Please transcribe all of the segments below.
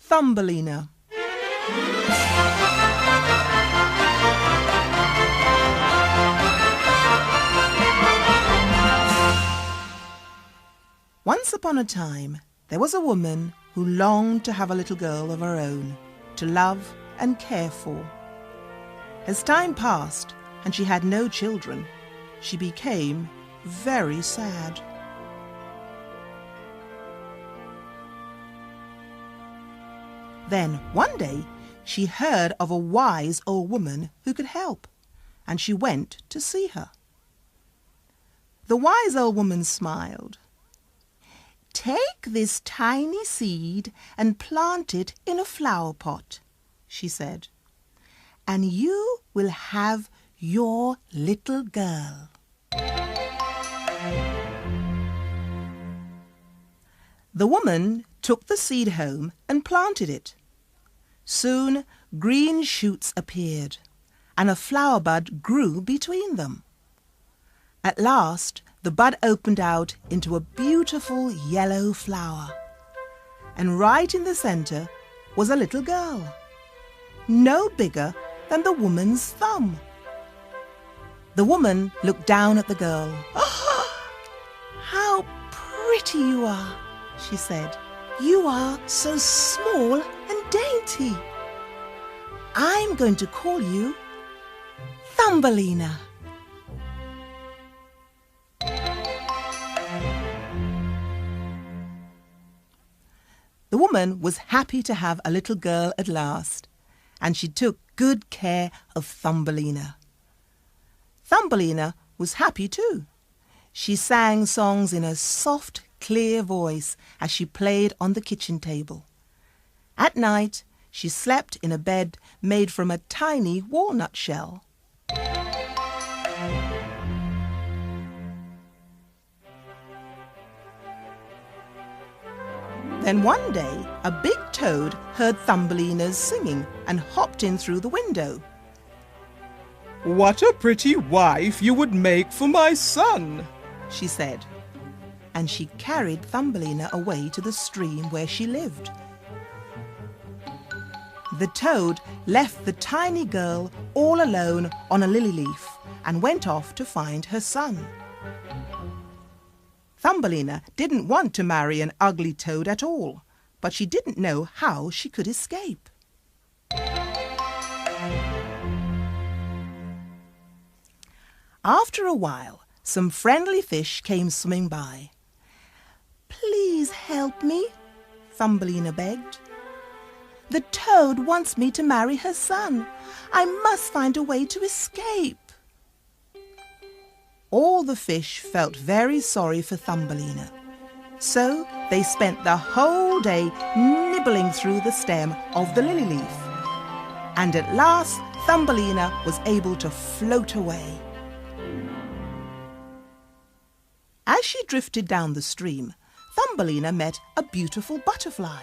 Thumbelina. Once upon a time, there was a woman who longed to have a little girl of her own, to love and care for. As time passed and she had no children, she became very sad. Then one day she heard of a wise old woman who could help, and she went to see her. The wise old woman smiled. "Take this tiny seed and plant it in a flower pot," she said, "and you will have your little girl." The woman took the seed home and planted it. Soon green shoots appeared, and a flower bud grew between them. At last the bud opened out into a beautiful yellow flower, and right in the center was a little girl, no bigger than the woman's thumb. The woman looked down at the girl. "Oh, how pretty you are," she said. "You are so small and dainty. I'm going to call you Thumbelina." The woman was happy to have a little girl at last, and she took good care of Thumbelina. Thumbelina was happy too. She sang songs in a soft, clear voice as she played on the kitchen table. At night, she slept in a bed made from a tiny walnut shell. Then one day, a big toad heard Thumbelina's singing and hopped in through the window. "What a pretty wife you would make for my son," she said, and she carried Thumbelina away to the stream where she lived. The toad left the tiny girl all alone on a lily leaf and went off to find her son. Thumbelina didn't want to marry an ugly toad at all, but she didn't know how she could escape. After a while, some friendly fish came swimming by. "Please help me," Thumbelina begged. "The toad wants me to marry her son. I must find a way to escape." All the fish felt very sorry for Thumbelina, so they spent the whole day nibbling through the stem of the lily leaf, and at last Thumbelina was able to float away. As she drifted down the stream, Thumbelina met a beautiful butterfly.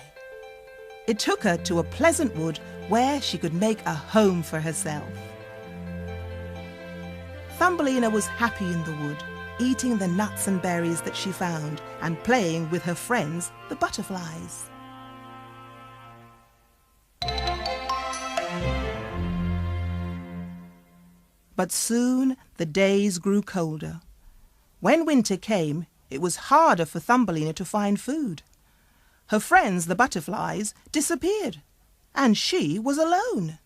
It took her to a pleasant wood where she could make a home for herself. Thumbelina was happy in the wood, eating the nuts and berries that she found and playing with her friends, the butterflies. But soon the days grew colder. When winter came, it was harder for Thumbelina to find food. Her friends, the butterflies, disappeared, and she was alone.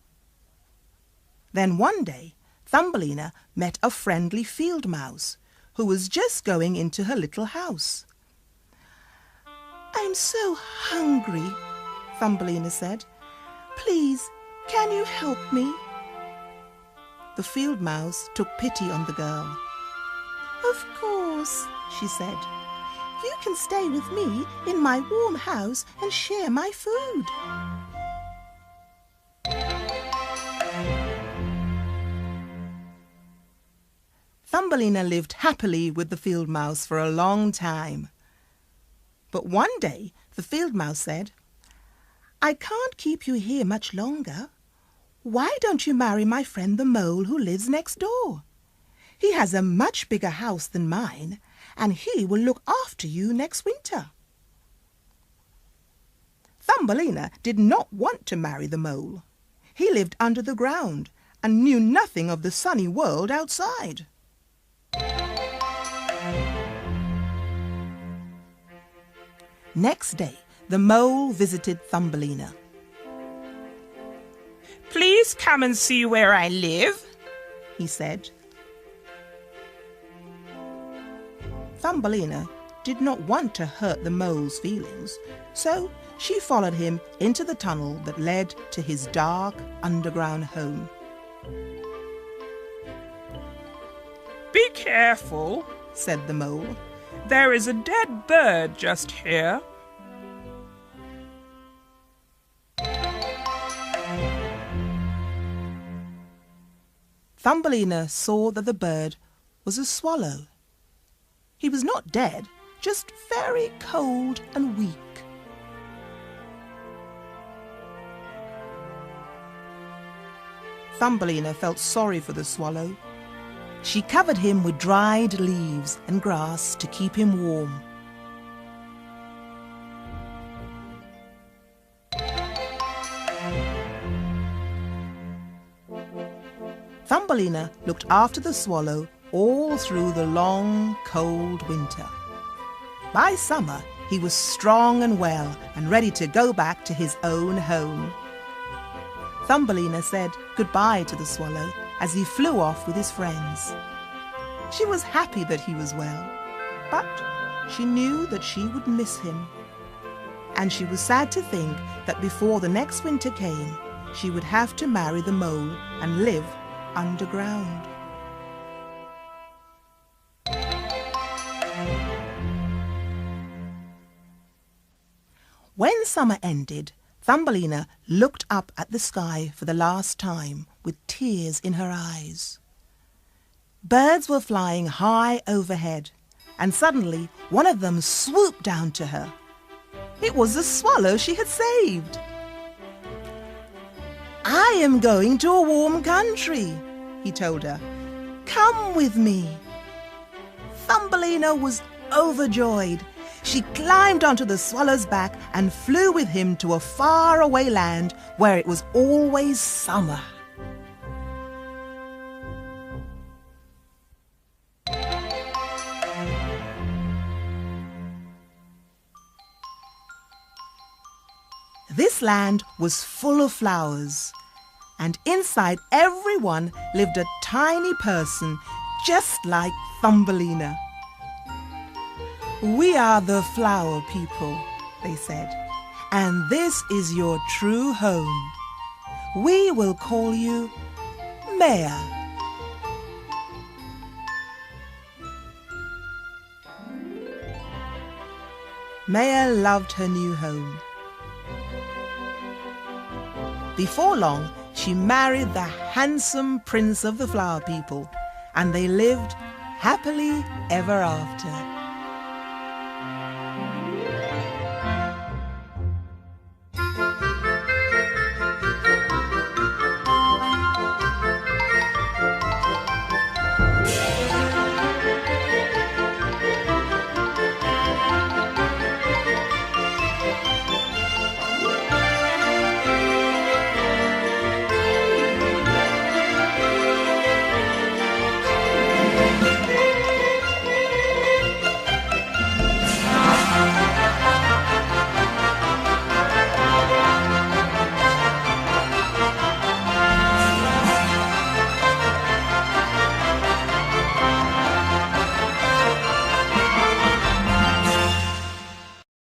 Then one day, Thumbelina met a friendly field mouse who was just going into her little house. "I'm so hungry," Thumbelina said. "Please, can you help me?" The field mouse took pity on the girl. "Of course," she said. "You can stay with me in my warm house and share my food." Thumbelina lived happily with the field mouse for a long time. But one day the field mouse said, "I can't keep you here much longer. Why don't you marry my friend the mole who lives next door? He has a much bigger house than mine, and he will look after you next winter." Thumbelina did not want to marry the mole. He lived under the ground and knew nothing of the sunny world outside. Next day, the mole visited Thumbelina. "Please come and see where I live," he said. Thumbelina did not want to hurt the mole's feelings, so she followed him into the tunnel that led to his dark underground home. "Be careful," said the mole. "There is a dead bird just here." Thumbelina saw that the bird was a swallow. He was not dead, just very cold and weak. Thumbelina felt sorry for the swallow. She covered him with dried leaves and grass to keep him warm. Thumbelina looked after the swallow all through the long, cold winter. By summer, he was strong and well and ready to go back to his own home. Thumbelina said goodbye to the swallow as he flew off with his friends. She was happy that he was well, but she knew that she would miss him. And she was sad to think that before the next winter came, she would have to marry the mole and live underground. When summer ended, Thumbelina looked up at the sky for the last time with tears in her eyes. Birds were flying high overhead, and suddenly one of them swooped down to her. It was the swallow she had saved. "I am going to a warm country," he told her. "Come with me." Thumbelina was overjoyed. She climbed onto the swallow's back and flew with him to a faraway land where it was always summer. This land was full of flowers, and inside every one lived a tiny person just like Thumbelina. "We are the flower people," they said, "and this is your true home. We will call you Maya." Maya loved her new home. Before long, she married the handsome prince of the flower people, and they lived happily ever after.